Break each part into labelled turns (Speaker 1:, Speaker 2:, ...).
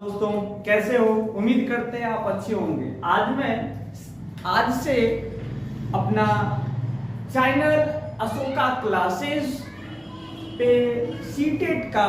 Speaker 1: दोस्तों कैसे हो? उम्मीद करते हैं आप अच्छे होंगे। आज से अपना चैनल अशोका क्लासेस पे सीटेट का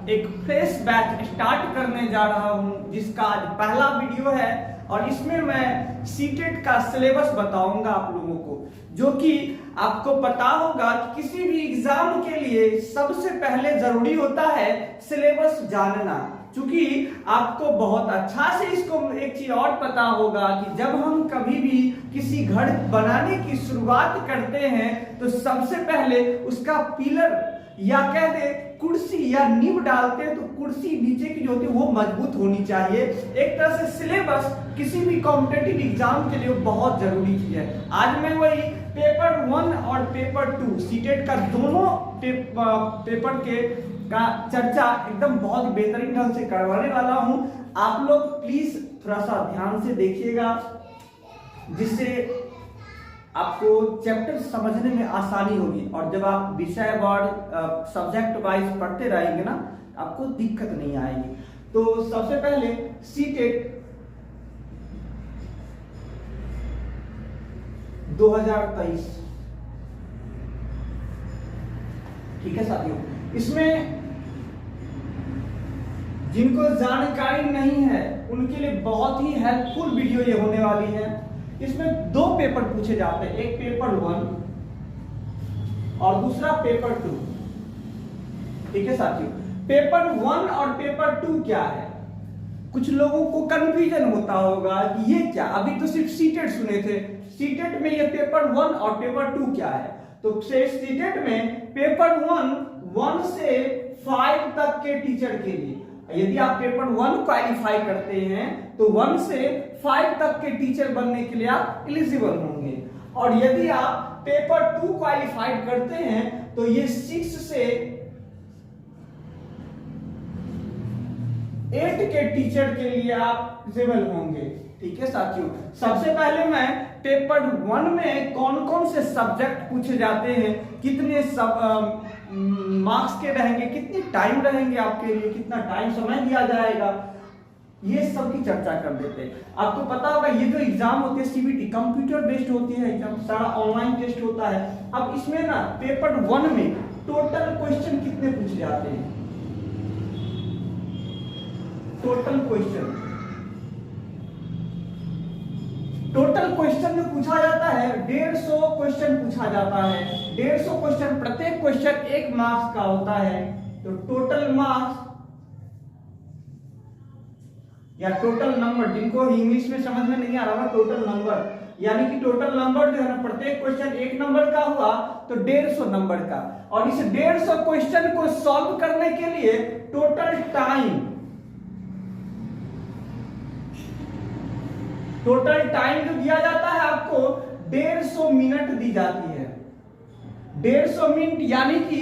Speaker 1: एक फ्रेश बैच स्टार्ट करने जा रहा हूं, जिसका आज पहला वीडियो है और इसमें मैं सीटेट का सिलेबस बताऊंगा आप लोगों को, जो कि आपको पता होगा कि किसी भी एग्जाम के लिए सबसे पहले जरूरी होता है सिलेबस जानना। क्योंकि आपको बहुत अच्छा से इसको एक चीज और पता होगा कि जब हम कभी भी किसी घर बनाने की शुरुआत करते हैं तो सबसे पहले उसका पिलर या कह दे कुर्सी या नींव डालते हैं, तो कुर्सी नीचे की जो होती है वो मजबूत होनी चाहिए। एक तरह से सिलेबस किसी भी कॉम्पिटिटिव एग्जाम के लिए बहुत जरूरी चीज है। आज मैं वही पेपर 1 और पेपर 2 सीटेट का दोनों पेपर के का चर्चा एकदम बहुत बेहतरीन ढंग से करवाने वाला हूं। आप लोग प्लीज थोड़ा सा ध्यान से देखिएगा, जिससे आपको चैप्टर समझने में आसानी होगी। और जब आप विषय वार सब्जेक्ट वाइज पढ़ते रहेंगे ना, आपको दिक्कत नहीं आएगी। तो सबसे पहले सीटेट 2023, ठीक है साथियों। इसमें जिनको जानकारी नहीं है उनके लिए बहुत ही हेल्पफुल वीडियो ये होने वाली है। इसमें दो पेपर पूछे जाते हैं, एक पेपर 1 और दूसरा पेपर 2, ठीक है साथियों। पेपर 1 और पेपर 2 क्या है? कुछ लोगों को कंफ्यूजन होता होगा कि ये क्या, अभी तो सिर्फ सीटेट सुने थे, सीटेट में ये पेपर 1 और पेपर 2 क्या है? तो सीटेट में पेपर 1 से 5 तक के टीचर के लिए, यदि आप पेपर 1 क्वालिफाई करते हैं तो 1 से 5 तक के टीचर बनने के लिए आप एलिजिबल होंगे। और यदि आप पेपर 2 क्वालिफाइड करते हैं तो ये 6 से 8 के टीचर के लिए आप एलिजिबल होंगे, ठीक है साथियों। सबसे पहले मैं पेपर 1 में कौन कौन से सब्जेक्ट पूछे जाते हैं, कितने मार्क्स के रहेंगे, कितनी टाइम रहेंगे आपके लिए, कितना टाइम समय दिया जाएगा, ये सब की चर्चा कर देते हैं। आपको पता होगा ये जो एग्जाम होती है सीबीटी कंप्यूटर बेस्ड होती है, एग्जाम सारा ऑनलाइन टेस्ट होता है। अब इसमें ना पेपर 1 में टोटल क्वेश्चन कितने पूछे जाते हैं? टोटल क्वेश्चन में पूछा जाता है 150 क्वेश्चन पूछा जाता है। 150 क्वेश्चन, प्रत्येक क्वेश्चन 1 मार्क्स का होता है। तो टोटल मार्क्स या टोटल नंबर, जिनको इंग्लिश में समझ में नहीं आ रहा, टोटल नंबर, यानी कि टोटल नंबर जो है ना, प्रत्येक क्वेश्चन 1 नंबर का हुआ तो 150 नंबर का। और इस 150 क्वेश्चन को सॉल्व करने के लिए टोटल टाइम जो दिया जाता है आपको 150 मिनट दी जाती है। 150 मिनट यानी कि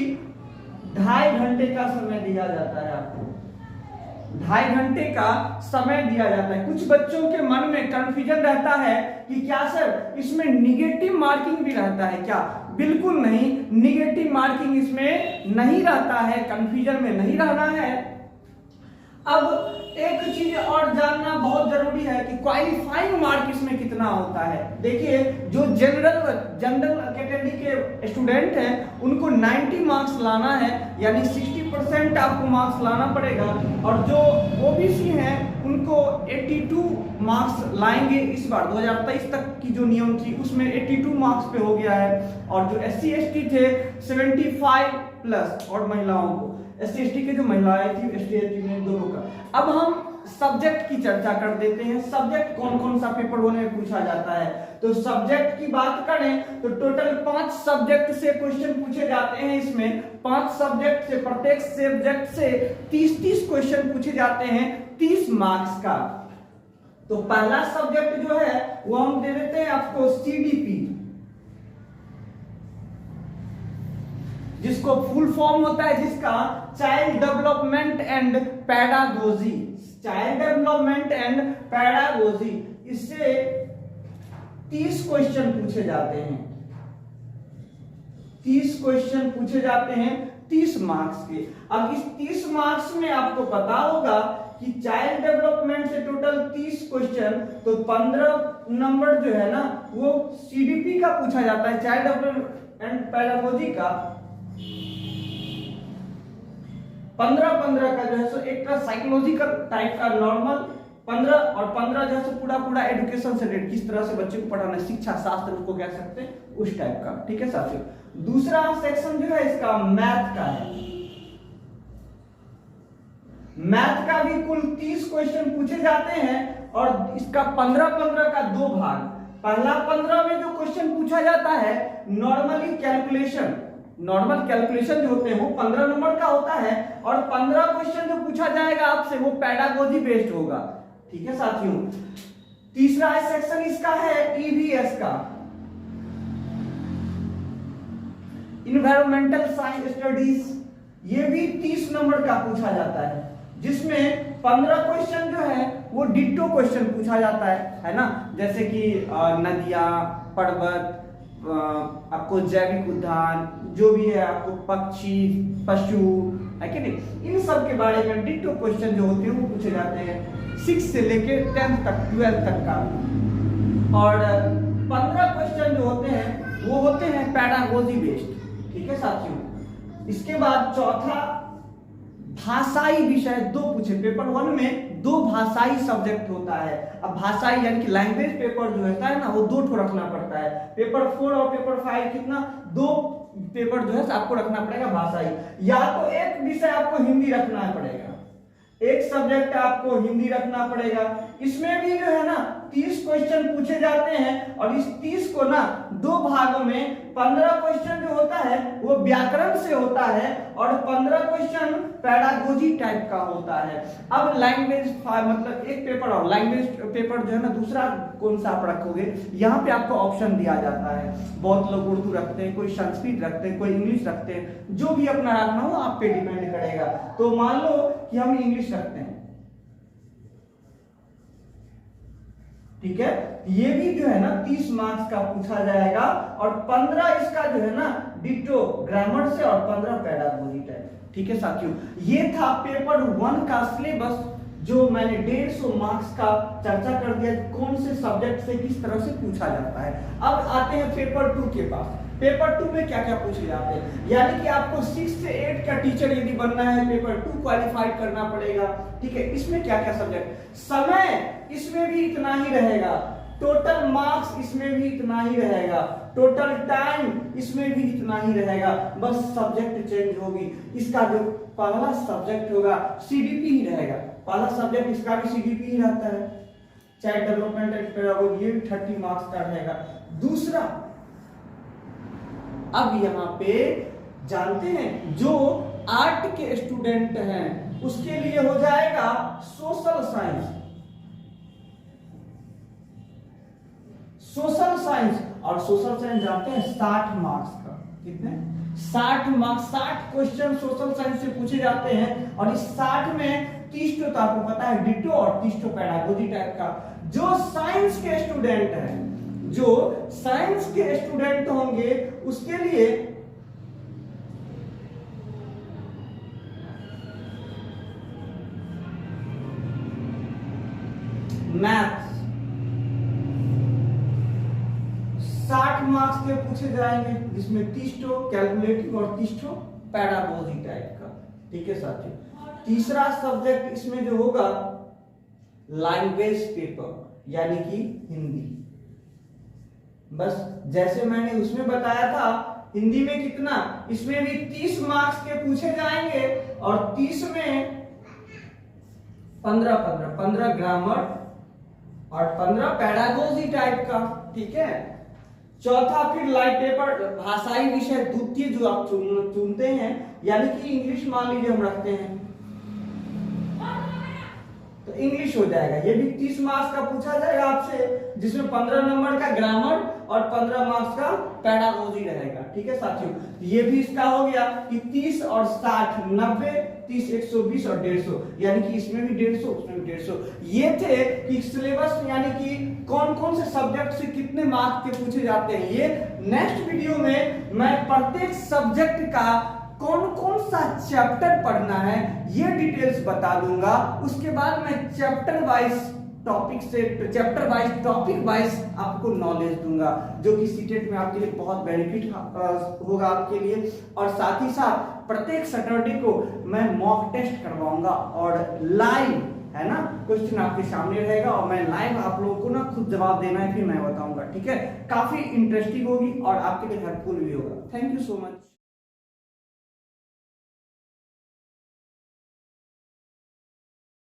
Speaker 1: 2.5 घंटे का समय दिया जाता है आपको, 2.5 घंटे का समय दिया जाता है। कुछ बच्चों के मन में कंफ्यूजन रहता है कि क्या सर इसमें निगेटिव मार्किंग भी रहता है क्या? बिल्कुल नहीं, निगेटिव मार्किंग इसमें नहीं रहता है, कंफ्यूजन में नहीं रहना है। अब एक चीज और जानना बहुत जरूरी है कि क्वालिफाइंग मार्क इसमें कितना होता है। देखिए, जो जनरल कैटेगरी के स्टूडेंट हैं उनको 90 मार्क्स लाना है, यानी 60% आपको मार्क्स लाना पड़ेगा। और जो ओबीसी हैं उनको 82 मार्क्स लाएंगे। इस बार 2023 तक की जो नियम थी उसमें 82 मार्क्स पे हो गया है। और जो SC ST थे 75 प्लस, और महिलाओं को SC ST के जो महिलाएं थी ST ST में दोनों का। अब हम सब्जेक्ट की चर्चा कर देते हैं। सब्जेक्ट कौन कौन सा पेपर 1 में पूछा जाता है? तो सब्जेक्ट की बात करें तो टोटल 5 सब्जेक्ट से क्वेश्चन पूछे जाते हैं। इसमें 5 सब्जेक्ट से, प्रत्येक सब्जेक्ट से 30 क्वेश्चन पूछे जाते हैं 30 मार्क्स का। तो पहला सब्जेक्ट जो है वो हम दे देते हैं आपको CDP, जिसको फुल फॉर्म होता है जिसका child development and pedagogy, child development and pedagogy. इससे 30 क्वेश्चन पूछे जाते हैं, 30 क्वेश्चन पूछे जाते हैं 30 मार्क्स के। अब इस 30 मार्क्स में आपको पता होगा कि चाइल्ड डेवलपमेंट से टोटल 30 क्वेश्चन, तो 15 नंबर जो है ना वो सीडीपी का पूछा जाता है, चाइल्ड डेवलपमेंट एंड पेडागोजी का 15 का जो है सो एक का साइकोलॉजिकल टाइप का नॉर्मल 15 और 15 जो है सो पूरा एजुकेशन से रिलेटेड, किस तरह से बच्चे को पढ़ाना, शिक्षा शास्त्र उसको कह सकते हैं उस टाइप का। ठीक है साथियों, दूसरा सेक्शन जो है इसका मैथ का है। मैथ का भी कुल 30 क्वेश्चन पूछे जाते हैं और इसका 15 का दो भाग। पहला 15 में जो क्वेश्चन पूछा जाता है नॉर्मल कैलकुलेशन जो होते हैं वो 15 नंबर का होता है, और 15 क्वेश्चन जो पूछा जाएगा आपसे वो पेडागोजी बेस्ड होगा। ठीक है साथियों, तीसरा सेक्शन इसका है ईवीएस का, इन्वायरमेंटल साइंस स्टडीज। ये भी 30 नंबर का पूछा जाता है, जिसमें 15 क्वेश्चन जो है वो डिट्टो क्वेश्चन पूछा जाता है ना, जैसे कि नदियां, पर्वत, आपको जैविक उद्यान जो भी है, आपको पक्षी, पशु है कि नहीं, इन सब के बारे में डिट्टो क्वेश्चन जो होते हैं वो पूछे जाते हैं 6 से लेके 10 तक, 12 तक का। और 15 क्वेश्चन जो होते हैं वो होते हैं पेडागोजी बेस्ड। ठीक है साथियों, इसके बाद चौथा भाषाई विषय 2 पूछे। पेपर 1 में 2 भाषाई सब्जेक्ट होता है। अब भाषाई यानी कि लैंग्वेज पेपर जो होता है ना वो 2 ठो रखना पड़ता है। पेपर 4 और पेपर 5 कितना 2 पेपर जो है आपको रखना पड़ेगा भाषाई। या तो एक विषय आपको हिंदी रखना पड़ेगा, एक सब्जेक्ट आपको हिंदी रखना पड़ेगा। इसमें भी जो है ना 30 क्वेश्चन पूछे जाते हैं, और इस 30 को ना 2 भागों में 15 क्वेश्चन जो होता है वो व्याकरण से होता है, और 15 क्वेश्चन पेडागोजी टाइप का होता है। अब लैंग्वेज मतलब एक पेपर और लैंग्वेज पेपर जो है ना दूसरा कौन सा आप रखोगे, यहाँ पे आपको ऑप्शन दिया जाता है। बहुत लोग उर्दू रखते हैं, कोई संस्कृत रखते हैं, कोई इंग्लिश रखते हैं, जो भी अपना रखना हो आप पे डिपेंड करेगा। तो मान लो कि हम इंग्लिश रखते हैं, ठीक है, ये भी जो है ना 30 मार्क्स का पूछा जाएगा, और 15 इसका जो है ना डिट्टो ग्रामर से और 15 पेडागोजी टाइप। ठीक है साथियों, ये था पेपर 1 का सिलेबस, जो मैंने 150 मार्क्स का चर्चा कर दिया कौन से सब्जेक्ट से किस तरह से पूछा जाता है। अब आते हैं पेपर 2 के पास। पेपर 2 में क्या क्या पूछे जाते हैं, यानी कि आपको 6 से 8 का टीचर यदि बनना है पेपर 2 क्वालिफाइड करना पड़ेगा। ठीक है, इसमें क्या क्या सब्जेक्ट, समय इसमें भी इतना ही रहेगा, टोटल मार्क्स इसमें भी इतना ही रहेगा, टोटल टाइम इसमें भी इतना ही रहेगा, बस सब्जेक्ट चेंज होगी। इसका जो पहला सब्जेक्ट होगा सीडीपी ही रहेगा, पहला सब्जेक्ट इसका भी सीडीपी ही रहता है, चाइल्ड डेवलपमेंट एंड पेडागोजी, ये भी 30 मार्क्स का रहेगा। दूसरा, अब यहाँ पे जानते हैं जो आर्ट के स्टूडेंट हैं उसके लिए हो जाएगा सोशल साइंस। सोशल साइंस, और सोशल साइंस जानते हैं 60 मार्क्स का, कितने 60 मार्क्स, 60 क्वेश्चन सोशल साइंस से पूछे जाते हैं, और इस 60 में 30 तो आपको पता है डिट्टो और 30 तो पेडागोजी टाइप का। जो साइंस के स्टूडेंट हैं, जो साइंस के स्टूडेंट होंगे उसके लिए मैथ 60 मार्क्स के पूछे जाएंगे, जिसमें 30 तो कैलकुलेटिव और 30 तो पेडागोजी टाइप का। ठीक है साथियों, तीसरा सब्जेक्ट इसमें जो होगा लैंग्वेज पेपर, यानी कि हिंदी। बस जैसे मैंने उसमें बताया था, हिंदी में कितना, इसमें भी 30 मार्क्स के पूछे जाएंगे, और 30 में 15 ग्रामर और 15 पेडागोजी टाइप का। ठीक है, चौथा फिर लाइट पेपर भाषाई विषय द्वितीय जो आप चुनते हैं, यानी कि इंग्लिश मान लीजिए हम रखते हैं तो इंग्लिश हो जाएगा। ये भी 30 मार्क्स का पूछा जाएगा आपसे, जिसमें 15 नंबर का ग्रामर और 15 मार्क्स का पेडागोजी रहेगा। ठीक है साथियों, ये भी इसका हो गया कि 30 और 60 90, 30 120 और 150, यानी कि इसमें भी 150 उसमें भी 150। ये थे कि सिलेबस, यानी कि कौन कौन से सब्जेक्ट से कितने मार्क्स के पूछे जाते हैं। ये नेक्स्ट वीडियो में मैं प्रत्येक सब्जेक्ट का कौन कौन सा चैप्टर पढ़ना है ये डिटेल्स बता दूंगा। उसके बाद मैं चैप्टर वाइज टॉपिक वाइज आपको नॉलेज दूंगा, जो कि सीटेट में आपके लिए बहुत बेनिफिट होगा आपके लिए। और साथ ही साथ प्रत्येक सैटरडे को मैं मॉक टेस्ट करवाऊंगा और लाइव, है ना, क्वेश्चन आपके सामने रहेगा और मैं लाइव आप लोगों को ना खुद जवाब देना है, फिर मैं बताऊंगा। ठीक है, काफी इंटरेस्टिंग होगी और आपके लिए हेल्पफुल भी होगा। Thank you so much.